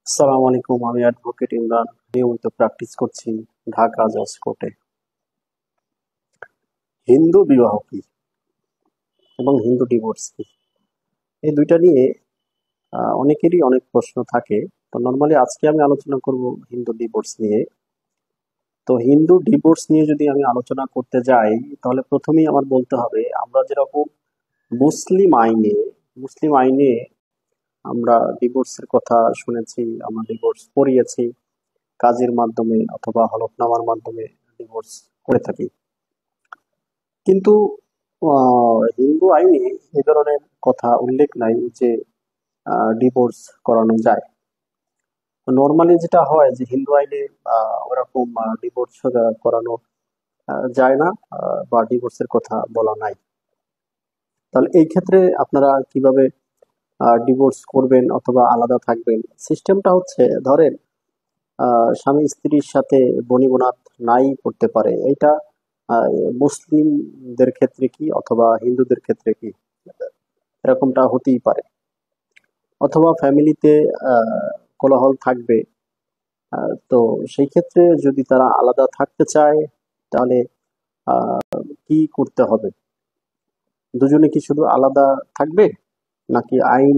আসসালামু আলাইকুম। আমি অ্যাডভোকেট ইমরান নিয়মিত প্র্যাকটিস করছি ঢাকা জজ কোর্টে। হিন্দু বিবাহ কি এবং হিন্দু ডিভোর্স কি, এই দুইটা নিয়ে অনেকেরই অনেক প্রশ্ন থাকে। তো নর্মালি আজকে আমি আলোচনা করব হিন্দু ডিভোর্স নিয়ে। তো হিন্দু ডিভোর্স নিয়ে যদি আমি আলোচনা করতে যাই, তাহলে প্রথমেই আমার বলতে হবে আমরা যেরকম মুসলিম আইনে মুসলিম আইনে আমরা ডিভোর্সের কথা শুনেছি, আমরা ডিভোর্স করিয়েছি কাজের মাধ্যমে অথবা হলফনামার মাধ্যমে ডিভোর্স করে থাকি। কিন্তু হিন্দু আইনে এ ধরনের কথা উল্লেখ নাই যে ডিভোর্স করানো যায়। নর্মালি যেটা হয় যে হিন্দু আইনে ওরকম ডিভোর্স করানো যায় না, বা ডিভোর্সের কথা বলা নাই। তাহলে এই ক্ষেত্রে আপনারা কিভাবে ডিভোর্স করবেন অথবা আলাদা থাকবেন? সিস্টেমটা হচ্ছে, ধরেন স্বামী স্ত্রীর সাথে বনিবনাত নাই করতে পারে, এটা আহ, মুসলিমদের ক্ষেত্রে কি অথবা হিন্দুদের ক্ষেত্রে কি এরকমটা হতেই পারে। অথবা ফ্যামিলিতে কোলাহল থাকবে। তো সেই ক্ষেত্রে যদি তারা আলাদা থাকতে চায়, তাহলে কি করতে হবে? দুজনে কি শুধু আলাদা থাকবে, নাকি আইন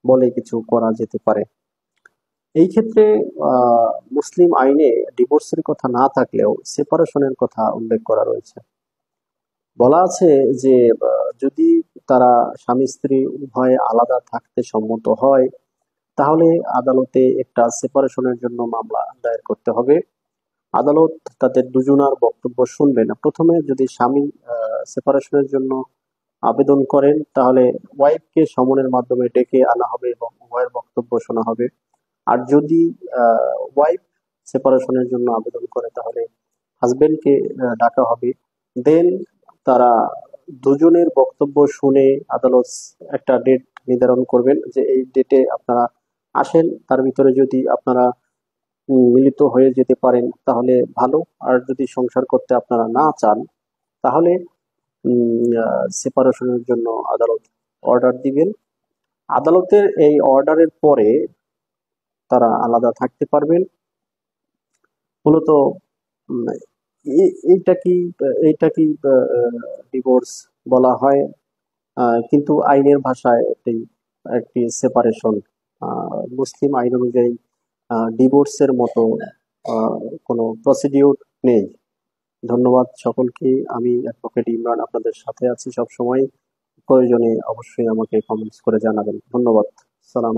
বলে কিছু করা যেতে পারে? এই ক্ষেত্রে আহ, মুসলিম আইনে ডিভোর্সের কথা না থাকলেও সেপারেশনের কথা উল্লেখ করা রয়েছে। বলা আছে যে যদি তারা স্বামী স্ত্রী উভয়ে আলাদা থাকতে সম্মত হয়, তাহলে আদালতে একটা সেপারেশনের জন্য মামলা দায়ের করতে হবে। আদালত তাদের দুজনার বক্তব্য শুনবে না। প্রথমে যদি স্বামী সেপারেশনের জন্য আবেদন করেন, তাহলে ওয়াইফকে সমনের মাধ্যমে ডেকে আনা হবে এবং উভয়ের বক্তব্য শোনা হবে। আর যদি ওয়াইফ সেপারেশনের জন্য আবেদন করে, তাহলে হাজবেন্ডকে ডাকা হবে। দেন তারা দুজনের বক্তব্য শুনে আদালত একটা ডেট নির্ধারণ করবেন যে এই ডেটে আপনারা আসেন। তার ভিতরে যদি আপনারা মিলিত হয়ে যেতে পারেন তাহলে ভালো, আর যদি সংসার করতে আপনারা না চান, তাহলে সেপারেশনের জন্য আদালত অর্ডার দিবেন। আদালতের এই অর্ডারের পরে তারা আলাদা থাকতে পারবেন। মূলত উম, এইটা কি ডিভোর্স বলা হয়? কিন্তু আইনের ভাষায় এটি একটি সেপারেশন। মুসলিম আইন অনুযায়ী ডিভোর্সের মতো আহ, কোনো প্রসিডিউর নেই। ধন্যবাদ সকলকে। আমি অ্যাডভোকেট ইমরান আপনাদের সাথে আছি সব সময়। প্রয়োজনে অবশ্যই আমাকে কমেন্টস করে জানাবেন। ধন্যবাদ। সালাম।